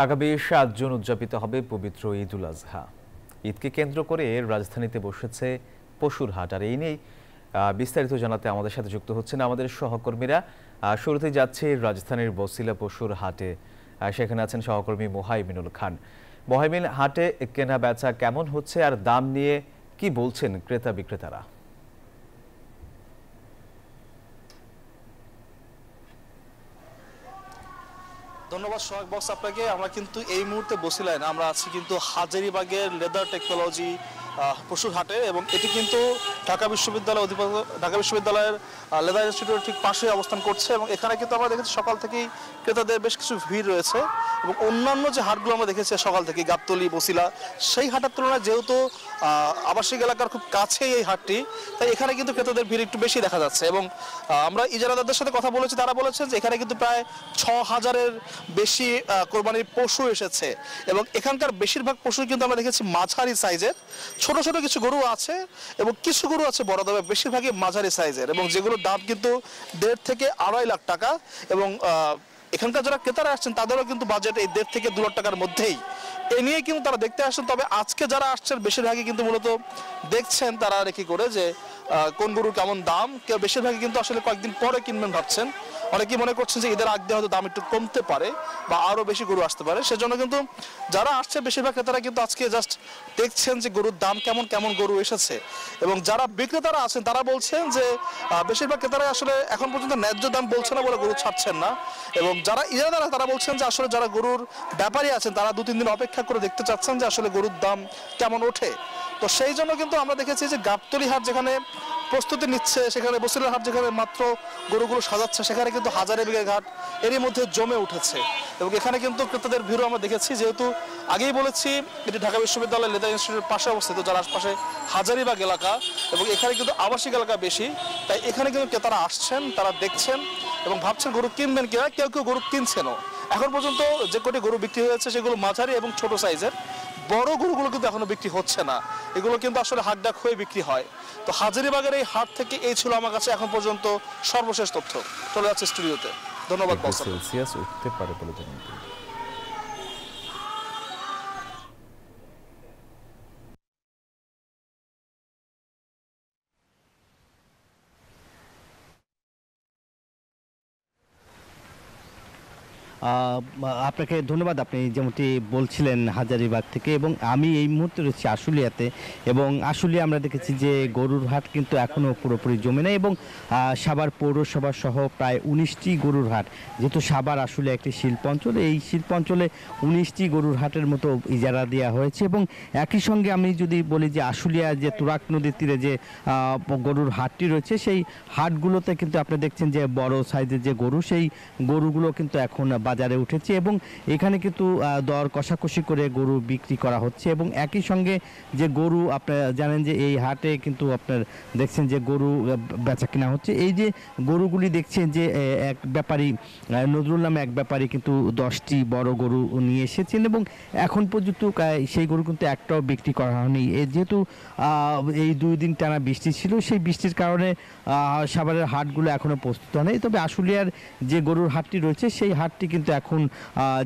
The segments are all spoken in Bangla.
আগামী ৭ জুন উদযাপিত হবে পবিত্র ঈদুল আজহা। ঈদকে কেন্দ্র করে রাজধানীতে বসেছে পশুর হাট। আর এই নিয়েই বিস্তারিত জানাতে আমাদের সাথে যুক্ত হচ্ছেন আমাদের সহকর্মীরা। শুরুতেই যাচ্ছে রাজধানীর বছিলা পশুর হাটে। সেখানে আছেন সহকর্মী মোহাইমিনুল খান। মোহাইমিন, হাটে কেনা বেচা কেমন হচ্ছে আর দাম নিয়ে কি বলছেন ক্রেতা বিক্রেতারা? ধন্যবাদ সোহাগ বক্স আপনাকে। আমরা কিন্তু এই মুহূর্তে বছিলায় না, আমরা আছি কিন্তু হাজারীবাগের লেদার টেকনোলজি পশুর হাটে, এবং এটি কিন্তু ঢাকা বিশ্ববিদ্যালয়ের লেদার ইনস্টিটিউটের ঠিক পাশে অবস্থান করছে। এবং এখানে কিন্তু আমরা দেখেছি সকাল থেকেই ক্রেতাদের বেশ কিছু ভিড় রয়েছে। এবং অন্যান্য যে হাটগুলো আমরা দেখেছি সকাল থেকে গাবতলী, বছিলা, সেই হাটের তুলনায় যেহেতু আবাসিক এলাকার খুব কাছেই এই হাটটি, তাই এখানে কিন্তু ক্রেতাদের ভিড় একটু বেশি দেখা যাচ্ছে। এবং আমরা ইজারাদারদের সাথে কথা বলেছি, তারা বলেছেন যে এখানে কিন্তু প্রায় ৬,০০০-এর বেশি কোরবানির পশু এসেছে। এবং এখানকার বেশিরভাগ পশু কিন্তু আমরা দেখেছি মাঝারি সাইজের, ছোট ছোট কিছু গরু আছে এবং কিছু গরু আছে বড়, তবে বেশিরভাগই মাঝারি সাইজের, এবং যেগুলোর দাম কিন্তু ১.৫ থেকে ২.৫ লাখ টাকা। এবং এখানকার যারা ক্রেতারা আসছেন তাদেরও কিন্তু বাজেট এই ১.৫ থেকে ২ লাখ টাকার মধ্যেই। এ নিয়ে কিন্তু তারা দেখতে আসছেন। তবে আজকে যারা আসছেন বেশিরভাগই কিন্তু মূলত দেখছেন তারা রেখে করে যে কোন গরুর কেমন দাম। কেউ বেশিরভাগই কিন্তু আসলে কয়েকদিন পরে কিনবেন ভাবছেন। অনেকেই মনে করছেন যে ঈদের আগে হয়তো দাম একটু কমতে পারে বা আরো বেশি গরু আসতে পারে, সেজন্য কিন্তু যারা আসছে বেশিরভাগ ক্রেতারা কিন্তু আজকে জাস্ট দেখছেন যে গরুর দাম কেমন কেমন গরু এসেছে। এবং যারা বিক্রেতারা আছেন তারা বলছেন যে বেশিরভাগ ক্রেতারা আসলে এখন পর্যন্ত ন্যায্য দাম বলছে না বলে গরু ছাড়ছেন না। এবং যারা ইজারাদার তারা বলছেন যে আসলে যারা গরুর ব্যাপারী আছেন তারা ২-৩ দিন অপেক্ষা করে দেখতে চাচ্ছেন যে আসলে গরুর দাম কেমন ওঠে। তো সেই জন্য কিন্তু আমরা দেখেছি যে গাবতলী হাট যেখানে প্রস্তুতি নিচ্ছে, সেখানে বছিলার হাট যেখানে মাত্র গরুগুলো সাজাচ্ছে, সেখানে কিন্তু হাজারীবাগের ঘাট এরই মধ্যে জমে উঠেছে। এবং এখানে কিন্তু ক্রেতাদের ভিড়ও আমরা দেখেছি, যেহেতু আগেই বলেছি এটি ঢাকা বিশ্ববিদ্যালয় লেদার ইনস্টিটিউটের পাশে অবস্থিত, যার আশপাশে হাজারীবাগ এলাকা, এবং এখানে কিন্তু আবাসিক এলাকা বেশি, তাই এখানে কিন্তু ক্রেতারা আসছেন, তারা দেখছেন এবং ভাবছেন গরু কিনবেন কিনা। কেউ কেউ গরু কিনছেনও। এখন পর্যন্ত যে কটি গরু বিক্রি হয়েছে সেগুলো মাঝারি এবং ছোট সাইজের, বড় গরুগুলো কিন্তু এখনো বিক্রি হচ্ছে না। এগুলো কিন্তু আসলে হাট ডাক হয়ে বিক্রি হয়। তো হাজারীবাগের এই হাট থেকে এই ছিল আমার কাছে এখন পর্যন্ত সর্বশেষ তথ্য। চলে যাচ্ছে স্টুডিওতে। ধন্যবাদ। সেলসিয়াস উঠতে পারে বলে জানান। আপনাকে ধন্যবাদ। আপনি যেমনটি বলছিলেন হাজারীবাগ থেকে, এবং আমি এই মুহূর্তে রয়েছি আশুলিয়াতে, এবং আশুলিয়া আমরা দেখেছি যে গরুর হাট কিন্তু এখনও পুরোপুরি জমে নেই, এবং সাভার পৌরসভা সহ প্রায় ১৯টি গরুর হাট, যেহেতু সাভার আশুলিয়া একটি শিল্প অঞ্চল, এই শিল্প অঞ্চলে ১৯টি গরুর হাটের মতো ইজারা দেওয়া হয়েছে। এবং একই সঙ্গে আমি যদি বলি যে আশুলিয়া যে তুরাগ নদীর তীরে যে গরুর হাটটি রয়েছে, সেই হাটগুলোতে কিন্তু আপনি দেখছেন যে বড় সাইজের যে গরু, সেই গরুগুলো কিন্তু এখন বাজারে উঠেছে, এবং এখানে কিন্তু দর কষাকষি করে গরু বিক্রি করা হচ্ছে। এবং একই সঙ্গে যে গরু আপনারা জানেন যে এই হাটে কিন্তু আপনার দেখছেন যে গরু বেচা কেনা হচ্ছে। এই যে গরুগুলি দেখছেন যে এক ব্যাপারী নজরুল নামে এক ব্যাপারী কিন্তু 10টি বড় গরু নিয়ে এসেছেন, এবং এখন পর্যন্ত সেই গরু কিন্তু একটাও বিক্রি করা হয়নি। যেহেতু এই 2 দিন টানা বৃষ্টি ছিল, সেই বৃষ্টির কারণে সাভারের হাটগুলো এখনও প্রস্তুত হয়নি। তবে আশুলিয়ার যে গরুর হাটটি রয়েছে সেই হাটটি কিন্তু এখন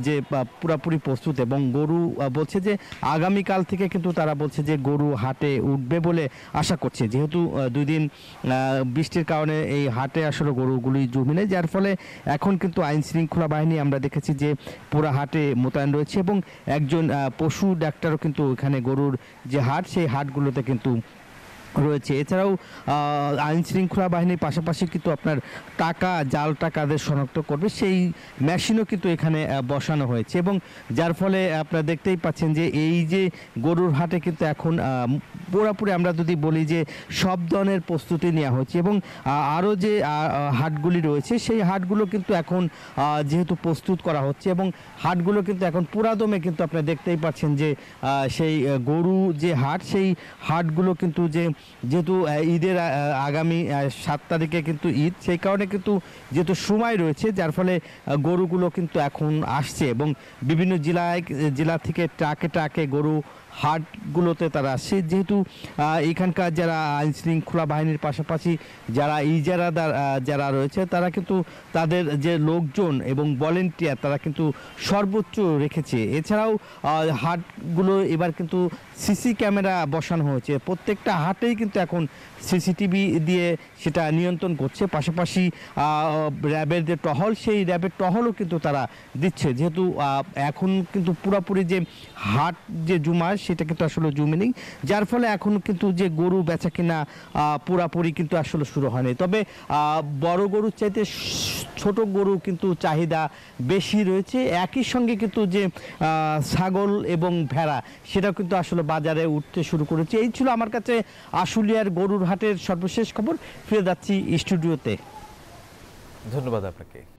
যে পুরোপুরি প্রস্তুত, এবং গরু বলছে যে আগামীকাল থেকে কিন্তু তারা বলছে যে গরু হাটে উঠবে বলে আশা করছে। যেহেতু 2 দিন বৃষ্টির কারণে এই হাটে আসলে গরুগুলি জমে নেই, যার ফলে এখন কিন্তু আইন শৃঙ্খলা বাহিনী আমরা দেখেছি যে পুরো হাটে মোতায়েন রয়েছে, এবং একজন পশু ডাক্তারও কিন্তু এখানে গরুর যে হাট সেই হাটগুলোতে কিন্তু রয়েছে। এছাড়াও আইন শৃঙ্খলা বাহিনীর পাশাপাশি কিন্তু আপনার টাকা, জাল টাকাদের শনাক্ত করবে সেই মেশিনও কিন্তু এখানে বসানো হয়েছে, এবং যার ফলে আপনারা দেখতেই পাচ্ছেন যে এই যে গরুর হাটে কিন্তু এখন পুরোপুরি আমরা যদি বলি যে সব ধরনের প্রস্তুতি নেওয়া হচ্ছে। এবং আরও যে হাটগুলি রয়েছে সেই হাটগুলো কিন্তু এখন যেহেতু প্রস্তুত করা হচ্ছে, এবং হাটগুলো কিন্তু এখন পুরাদমে কিন্তু আপনারা দেখতেই পাচ্ছেন যে সেই গরু যে হাট, সেই হাটগুলো কিন্তু যেহেতু ঈদের আগামী 7 তারিখে কিন্তু ঈদ, সেই কারণে কিন্তু যেহেতু সময় রয়েছে, যার ফলে গরুগুলো কিন্তু এখন আসছে, এবং বিভিন্ন জেলা থেকে ট্রাকে ট্রাকে গরু হাটগুলোতে তারা আসছে, যেহেতু এখানকার যারা আইন শৃঙ্খলা বাহিনীর পাশাপাশি যারা ইজারাদার যারা রয়েছে তারা কিন্তু তাদের যে লোকজন এবং ভলেন্টিয়ার তারা কিন্তু সর্বোচ্চ রেখেছে। এছাড়াও হাটগুলো এবার কিন্তু সিসি ক্যামেরা বসানো হয়েছে, প্রত্যেকটা হাটেই কিন্তু এখন সিসিটিভি দিয়ে সেটা নিয়ন্ত্রণ করছে। পাশাপাশি র্যাবের যে টহল, সেই র্যাবের টহলও কিন্তু তারা দিচ্ছে, যেহেতু এখন কিন্তু পুরোপুরি যে হাট যে জুমার সেটা কিন্তু আসলে জমে নেই, যার ফলে এখন কিন্তু যে গরু বেচা কিনা পুরাপুরি কিন্তু আসলে শুরু হয়নি। তবে বড় গরুর চাইতে ছোট গরু কিন্তু চাহিদা বেশি রয়েছে। একই সঙ্গে কিন্তু যে ছাগল এবং ভেড়া সেটাও কিন্তু আসলে বাজারে উঠতে শুরু করেছে। এই ছিল আমার কাছে আশুলিয়ার গরুর হাটের সর্বশেষ খবর। ফিরে যাচ্ছি স্টুডিওতে। ধন্যবাদ আপনাকে।